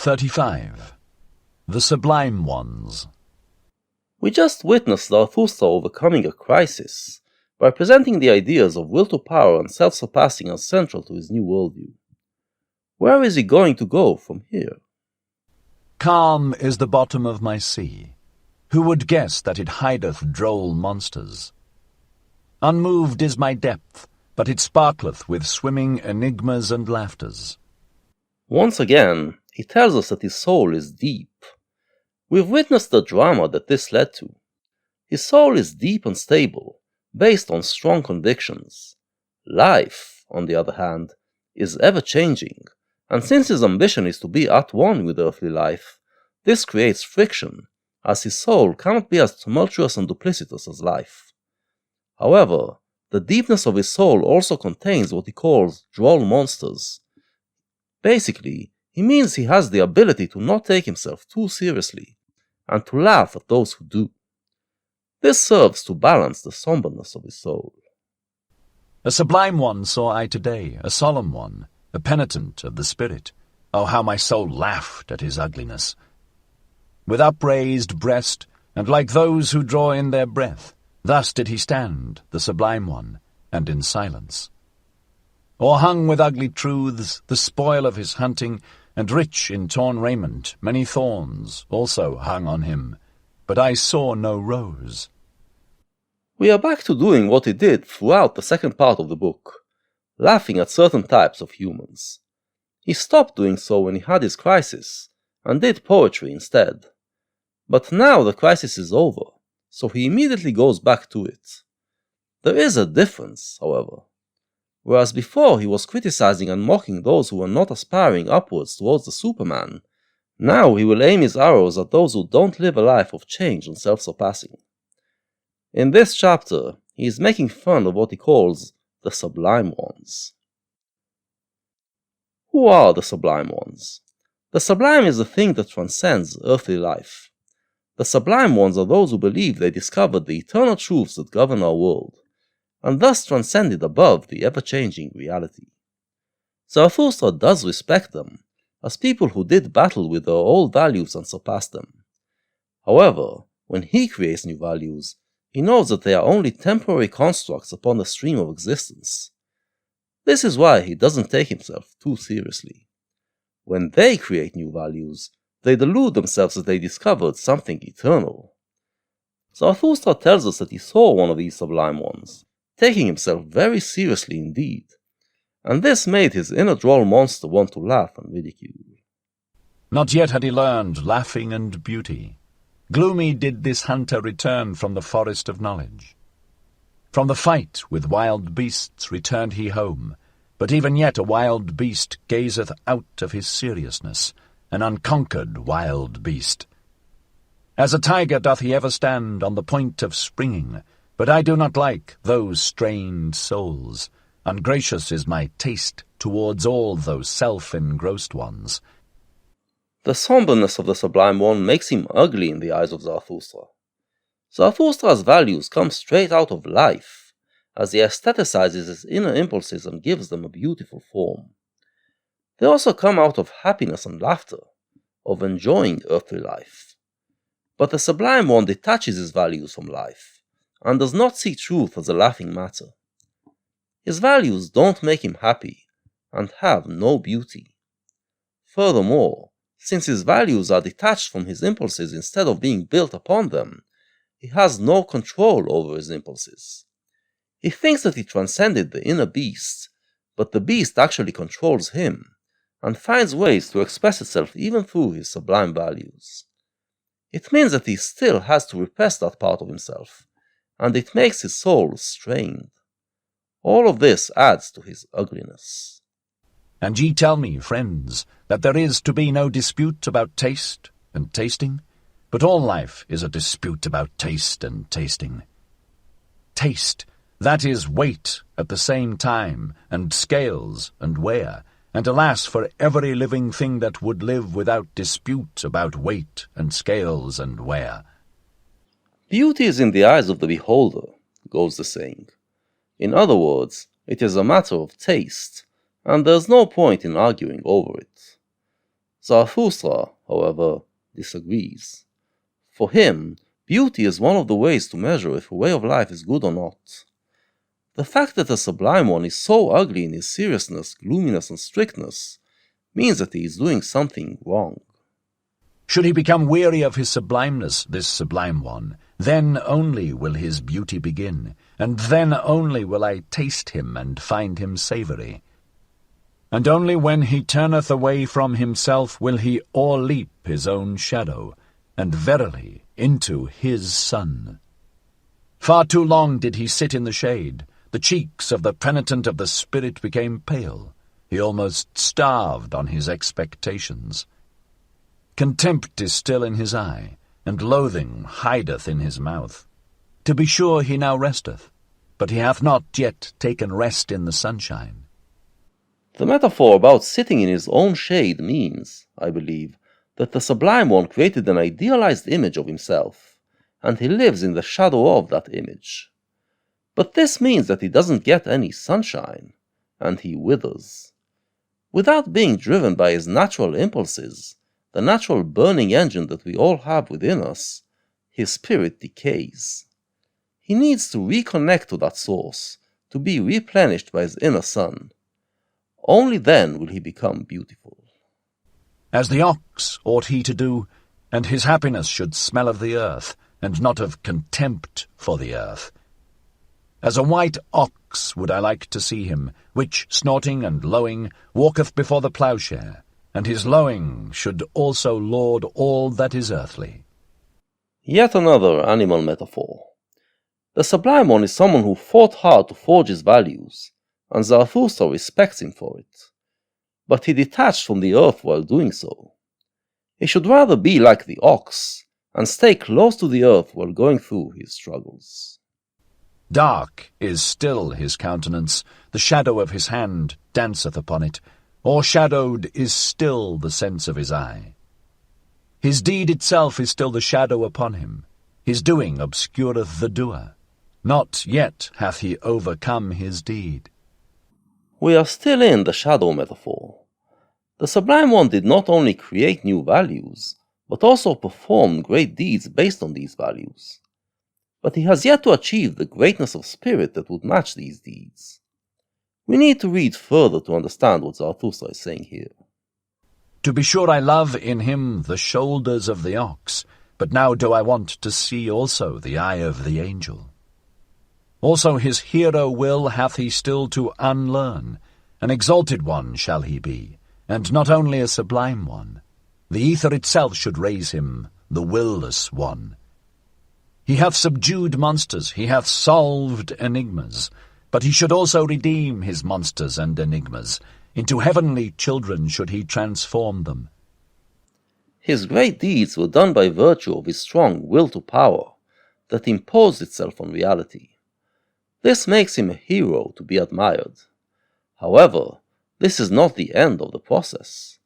35. The Sublime Ones. We just witnessed Zarathustra overcoming a crisis by presenting the ideas of will to power and self-surpassing as central to his new worldview. Where is he going to go from here? Calm is the bottom of my sea. Who would guess that it hideth droll monsters? Unmoved is my depth, but it sparkleth with swimming enigmas and laughters. Once again, he tells us that his soul is deep. We've witnessed the drama that this led to. His soul is deep and stable, based on strong convictions. Life, on the other hand, is ever-changing, and since his ambition is to be at one with earthly life, this creates friction, as his soul cannot be as tumultuous and duplicitous as life. However, the deepness of his soul also contains what he calls droll monsters. Basically, he means he has the ability to not take himself too seriously, and to laugh at those who do. This serves to balance the somberness of his soul. A sublime one saw I today, a solemn one, a penitent of the spirit. Oh, how my soul laughed at his ugliness! With upraised breast, and like those who draw in their breath, thus did he stand, the sublime one, and in silence. O'erhung with ugly truths, the spoil of his hunting, and rich in torn raiment, many thorns also hung on him, but I saw no rose. We are back to doing what he did throughout the second part of the book, laughing at certain types of humans. He stopped doing so when he had his crisis, and did poetry instead. But now the crisis is over, so he immediately goes back to it. There is a difference, however. Whereas before he was criticizing and mocking those who were not aspiring upwards towards the Superman, now he will aim his arrows at those who don't live a life of change and self-surpassing. In this chapter, he is making fun of what he calls the Sublime Ones. Who are the Sublime Ones? The Sublime is the thing that transcends earthly life. The Sublime Ones are those who believe they discovered the eternal truths that govern our world, and thus transcended above the ever-changing reality. Zarathustra does respect them, as people who did battle with their old values and surpassed them. However, when he creates new values, he knows that they are only temporary constructs upon the stream of existence. This is why he doesn't take himself too seriously. When they create new values, they delude themselves that they discovered something eternal. Zarathustra tells us that he saw one of these sublime ones, taking himself very seriously indeed, and this made his inner droll monster want to laugh and ridicule. Not yet had he learned laughing and beauty. Gloomy did this hunter return from the forest of knowledge. From the fight with wild beasts returned he home, but even yet a wild beast gazeth out of his seriousness, an unconquered wild beast. As a tiger doth he ever stand on the point of springing, but I do not like those strained souls. Ungracious is my taste towards all those self-engrossed ones. The somberness of the Sublime One makes him ugly in the eyes of Zarathustra. Zarathustra's values come straight out of life, as he aestheticizes his inner impulses and gives them a beautiful form. They also come out of happiness and laughter, of enjoying earthly life. But the Sublime One detaches his values from life, and does not see truth as a laughing matter. His values don't make him happy, and have no beauty. Furthermore, since his values are detached from his impulses instead of being built upon them, he has no control over his impulses. He thinks that he transcended the inner beast, but the beast actually controls him, and finds ways to express itself even through his sublime values. It means that he still has to repress that part of himself, and it makes his soul strained. All of this adds to his ugliness. And ye tell me, friends, that there is to be no dispute about taste and tasting, but all life is a dispute about taste and tasting. Taste, that is weight at the same time, and scales and wear, and alas for every living thing that would live without dispute about weight and scales and wear. Beauty is in the eyes of the beholder, goes the saying. In other words, it is a matter of taste, and there's no point in arguing over it. Zarathustra, however, disagrees. For him, beauty is one of the ways to measure if a way of life is good or not. The fact that the Sublime One is so ugly in his seriousness, gloominess, and strictness means that he is doing something wrong. Should he become weary of his sublimeness, this Sublime One, then only will his beauty begin, and then only will I taste him and find him savoury. And only when he turneth away from himself will he o'erleap his own shadow, and verily into his sun. Far too long did he sit in the shade. The cheeks of the penitent of the spirit became pale. He almost starved on his expectations. Contempt is still in his eye, and loathing hideth in his mouth. To be sure he now resteth, but he hath not yet taken rest in the sunshine. The metaphor about sitting in his own shade means, I believe, that the Sublime One created an idealized image of himself, and he lives in the shadow of that image. But this means that he doesn't get any sunshine, and he withers. Without being driven by his natural impulses, the natural burning engine that we all have within us, his spirit decays. He needs to reconnect to that source, to be replenished by his inner sun. Only then will he become beautiful. As the ox ought he to do, and his happiness should smell of the earth, and not of contempt for the earth. As a white ox would I like to see him, which, snorting and lowing, walketh before the ploughshare, and his lowing should also lord all that is earthly. Yet another animal metaphor. The Sublime One is someone who fought hard to forge his values, and Zarathustra respects him for it. But he detached from the earth while doing so. He should rather be like the ox, and stay close to the earth while going through his struggles. Dark is still his countenance, the shadow of his hand danceth upon it, o'ershadowed is still the sense of his eye. His deed itself is still the shadow upon him, his doing obscureth the doer. Not yet hath he overcome his deed. We are still in the shadow metaphor. The Sublime One did not only create new values, but also perform great deeds based on these values. But he has yet to achieve the greatness of spirit that would match these deeds. We need to read further to understand what Zarathustra is saying here. To be sure I love in him the shoulders of the ox, but now do I want to see also the eye of the angel. Also his hero will hath he still to unlearn, an exalted one shall he be, and not only a sublime one. The ether itself should raise him, the will-less one. He hath subdued monsters, he hath solved enigmas, but he should also redeem his monsters and enigmas. Into heavenly children should he transform them. His great deeds were done by virtue of his strong will to power that imposed itself on reality. This makes him a hero to be admired. However, this is not the end of the process.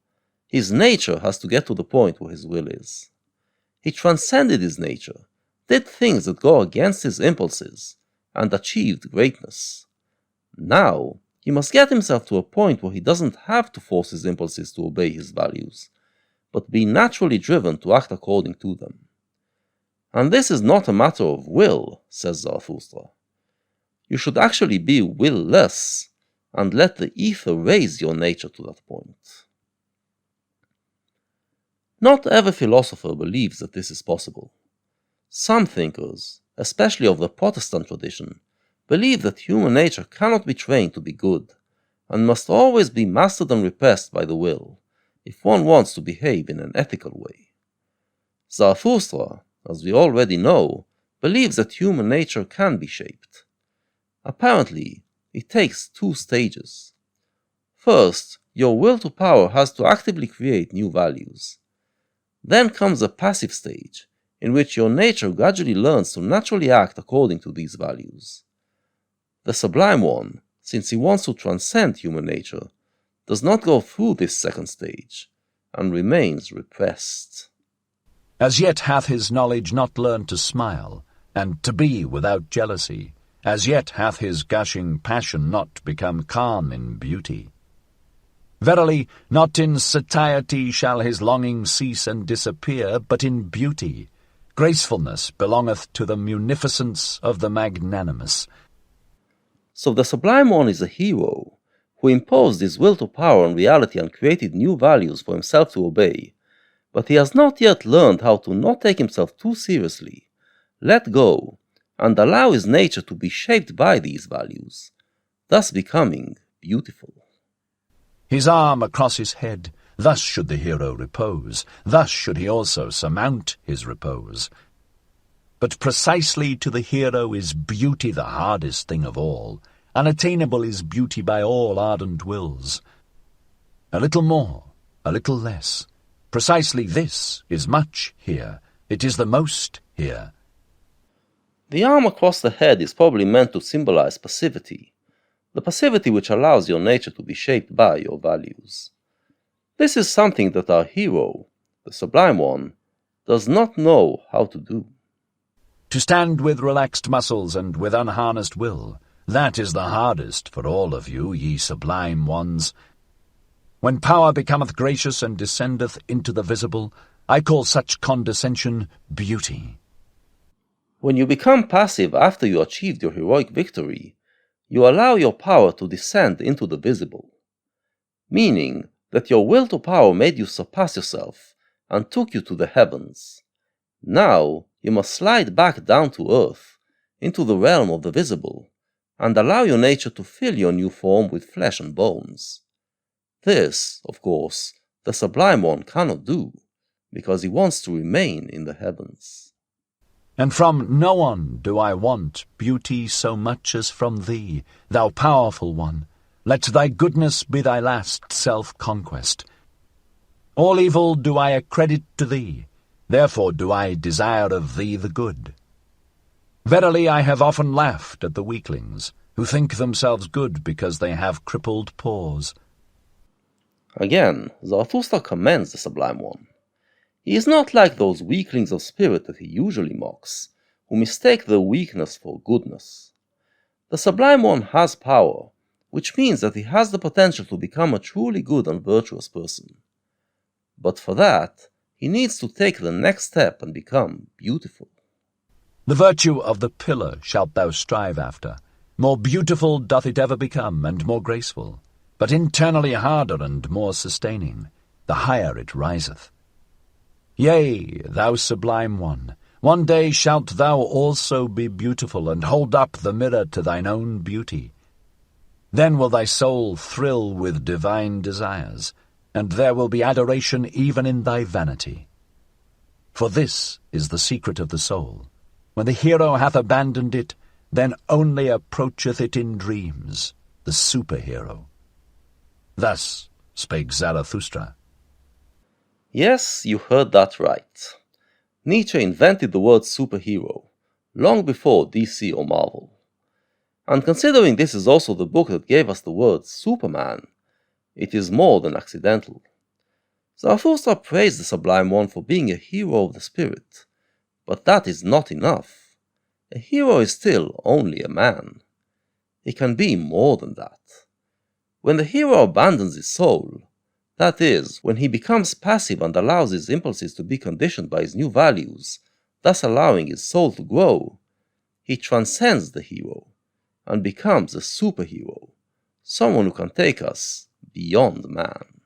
His nature has to get to the point where his will is. He transcended his nature, did things that go against his impulses, and achieved greatness. Now, he must get himself to a point where he doesn't have to force his impulses to obey his values, but be naturally driven to act according to them. And this is not a matter of will, says Zarathustra. You should actually be will-less, and let the ether raise your nature to that point. Not every philosopher believes that this is possible. Some thinkers, especially of the Protestant tradition, believe that human nature cannot be trained to be good, and must always be mastered and repressed by the will, if one wants to behave in an ethical way. Zarathustra, as we already know, believes that human nature can be shaped. Apparently, it takes two stages. First, your will to power has to actively create new values. Then comes a passive stage, in which your nature gradually learns to naturally act according to these values. The Sublime One, since he wants to transcend human nature, does not go through this second stage, and remains repressed. As yet hath his knowledge not learned to smile, and to be without jealousy. As yet hath his gushing passion not become calm in beauty. Verily, not in satiety shall his longing cease and disappear, but in beauty. Gracefulness belongeth to the munificence of the magnanimous. So the Sublime One is a hero, who imposed his will to power on reality and created new values for himself to obey, but he has not yet learned how to not take himself too seriously, let go, and allow his nature to be shaped by these values, thus becoming beautiful. His arm across his head, thus should the hero repose, thus should he also surmount his repose. But precisely to the hero is beauty the hardest thing of all. Unattainable is beauty by all ardent wills. A little more, a little less. Precisely this is much here. It is the most here. The arm across the head is probably meant to symbolize passivity, the passivity which allows your nature to be shaped by your values. This is something that our hero, the Sublime One, does not know how to do. To stand with relaxed muscles and with unharnessed will, that is the hardest for all of you, ye sublime ones. When power becometh gracious and descendeth into the visible, I call such condescension beauty. When you become passive after you achieved your heroic victory, you allow your power to descend into the visible, meaning that your will to power made you surpass yourself and took you to the heavens. Now you must slide back down to earth, into the realm of the visible, and allow your nature to fill your new form with flesh and bones. This, of course, the Sublime One cannot do, because he wants to remain in the heavens. And from no one do I want beauty so much as from thee, thou powerful one. Let thy goodness be thy last self-conquest. All evil do I accredit to thee, therefore do I desire of thee the good. Verily I have often laughed at the weaklings, who think themselves good because they have crippled paws. Again, Zarathustra commends the Sublime One. He is not like those weaklings of spirit that he usually mocks, who mistake their weakness for goodness. The Sublime One has power, which means that he has the potential to become a truly good and virtuous person. But for that, he needs to take the next step and become beautiful. The virtue of the pillar shalt thou strive after. More beautiful doth it ever become, and more graceful, but internally harder and more sustaining, the higher it riseth. Yea, thou Sublime one day shalt thou also be beautiful, and hold up the mirror to thine own beauty. Then will thy soul thrill with divine desires, and there will be adoration even in thy vanity. For this is the secret of the soul. When the hero hath abandoned it, then only approacheth it in dreams, the superhero. Thus spake Zarathustra. Yes, you heard that right. Nietzsche invented the word superhero, long before DC or Marvel. And considering this is also the book that gave us the word Superman, it is more than accidental. Zarathustra praised the Sublime One for being a hero of the spirit, but that is not enough. A hero is still only a man. He can be more than that. When the hero abandons his soul, that is, when he becomes passive and allows his impulses to be conditioned by his new values, thus allowing his soul to grow, he transcends the hero and becomes a superhero, someone who can take us beyond man.